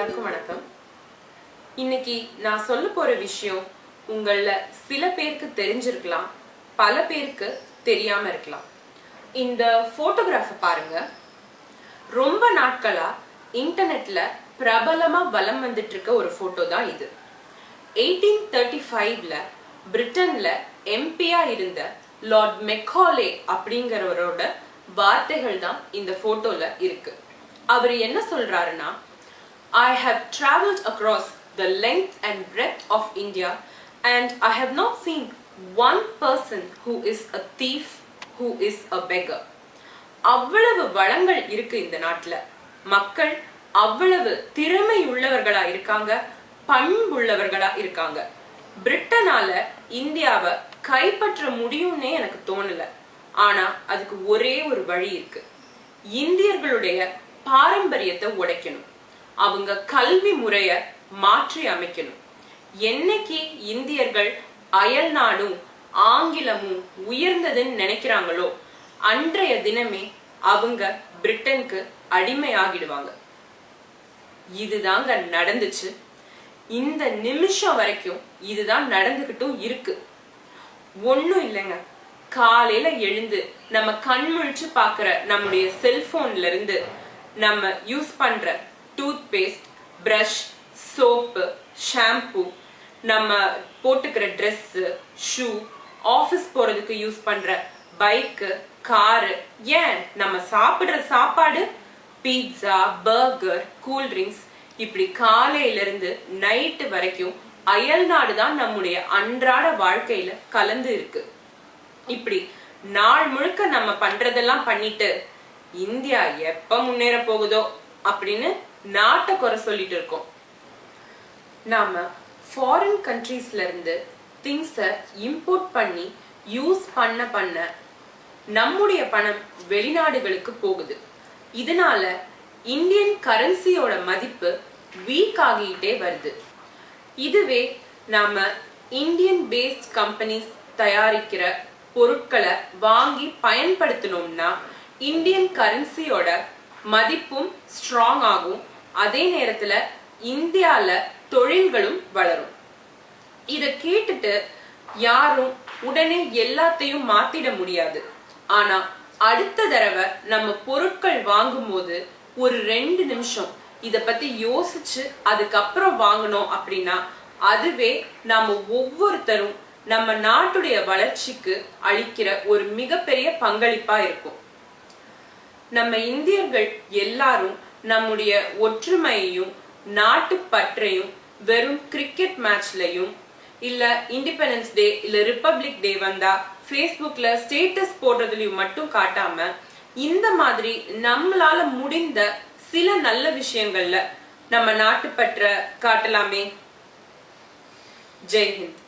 எல்லாருக்கும் வணக்கம். இன்னைக்கு நான் சொல்ல போற விஷயம் உங்கள சில பேருக்கு தெரிஞ்சிருக்கலாம், பல பேருக்கு தெரியாம இருக்கலாம். இந்த போட்டோகிராஃப பாருங்க. ரொம்ப நாட்களா இன்டர்நெட்ல பிரபலமா வலம் வந்துட்டு இருக்க ஒரு போட்டோ தான் இது. 1835ல பிரிட்டன்ல எம்பியா இருந்த லார்ட் மெக்காலே அப்படிங்கிறவரோட வார்த்தைகள் தான் இந்த போட்டோல இருக்கு. அவர் என்ன சொல்றாருன்னா, I have traveled across the length and breadth of India and I have not seen one person who is a thief, who is a beggar. அவ்வளவு வளங்கள் இருக்கு இந்த நாட்டுல. மக்கள் அவ்வளவு திறமை உள்ளவர்களா இருக்காங்க, பண்புள்ளவர்களா இருக்காங்க. பிரிட்டனால இந்தியாவை கைப்பற்ற முடியும்னே எனக்கு தோணல. ஆனா அதுக்கு ஒரே ஒரு வழி இருக்கு. இந்தியர்களுடைய பாரம்பரியத்தை உடைக்கணும், அவங்க கல்வி முறைய மாற்றி அமைக்கணும். என்னைக்கு இந்தியர்கள் அயல் நாடும் ஆங்கிலமும் உயர்ந்ததுன்னு நினைக்கிறாங்களோ அன்றைய தினமே அவங்க பிரிட்டனுக்கு அடிமையாகிடுவாங்க. இதுதாங்க நடந்துச்சு. இந்த நிமிஷம் வரைக்கும் இதுதான் நடந்துகிட்டும் இருக்கு. ஒண்ணும் இல்லைங்க, காலையில எழுந்து நம்ம கண் முழிச்சு பாக்குற நம்முடைய செல்போன்ல இருந்து நம்ம யூஸ் பண்ற tooth paste, brush, soap, shampoo, நம்ம போட்டுக்கிற ட்ரெஸ், ஷூ, ஆபீஸ் போறதுக்கு யூஸ் பண்ற பைக்கு, காரு, ஏன் நம்ம சாப்பிடுற சாப்பாடு, பீட்சா, பர்கர், கூல் ட்ரிங்க்ஸ், இப்படி காலையில இருந்து நைட்டு வரைக்கும் அயல் நாடுதான் நம்முடைய அன்றாட வாழ்க்கையில கலந்து இருக்கு. இப்படி நாள் முழுக்க நம்ம பண்றதெல்லாம் பண்ணிட்டு இந்தியா எப்ப முன்னேற போகுதோ அப்படின்னு நாட்டை குறை சொல்லிட்டு இருக்கோம். நாம ஃபாரின் கண்ட்ரீஸ்ல இருந்து திங்ஸ இம்போர்ட் பண்ணி யூஸ் பண்ண நம்முடைய பணம் வெளிநாடுகளுக்கு போகுது. இதனால இந்தியன் கரன்சியோட மதிப்பு வீக் ஆகிட்டே வருது. இதுவே நாம இந்தியன் பேஸ்ட் கம்பெனிஸ் தயாரிக்கிற பொருட்களை வாங்கி பயன்படுத்தணும்னா இந்தியன் கரன்சியோட மதிப்பும் ஸ்ட்ராங் ஆகும். அதே நேரத்துல இந்தியால தொழில்களும் வளரும். இத கேட்டுட்டு யாரும் உடனே எல்லாத்தையும் மாத்திட முடியாது. ஆனா அடுத்த தடவை நம்ம பொருட்கள் வாங்கும் போது ஒரு 2 நிமிஷம் இத பத்தி யோசிச்சு அதுக்கப்புறம் வாங்கணும் அப்படின்னா அதுவே நாம ஒவ்வொருத்தரும் நம்ம நாட்டுடைய வளர்ச்சிக்கு அளிக்கிற ஒரு மிகப்பெரிய பங்களிப்பா இருக்கும். நம்ம இந்தியர்கள் எல்லாரும் நம்முடைய ஒற்றுமையையும் நாட்டு பற்றையும் வெறும் கிரிக்கெட் மேட்ச்லயும் இல்ல இண்டிபெண்டன்ஸ் டே இல்ல ரிப்பப்ளிக் டே வந்தா ஃபேஸ்புக்ல ஸ்டேட்டஸ் போடுறதுலயும் மட்டும் காட்டாம இந்த மாதிரி நம்மளால முடிந்த சில நல்ல விஷயங்கள்ல நம்ம நாட்டு பற்ற காட்டலாமே. ஜெய் ஹிந்த்.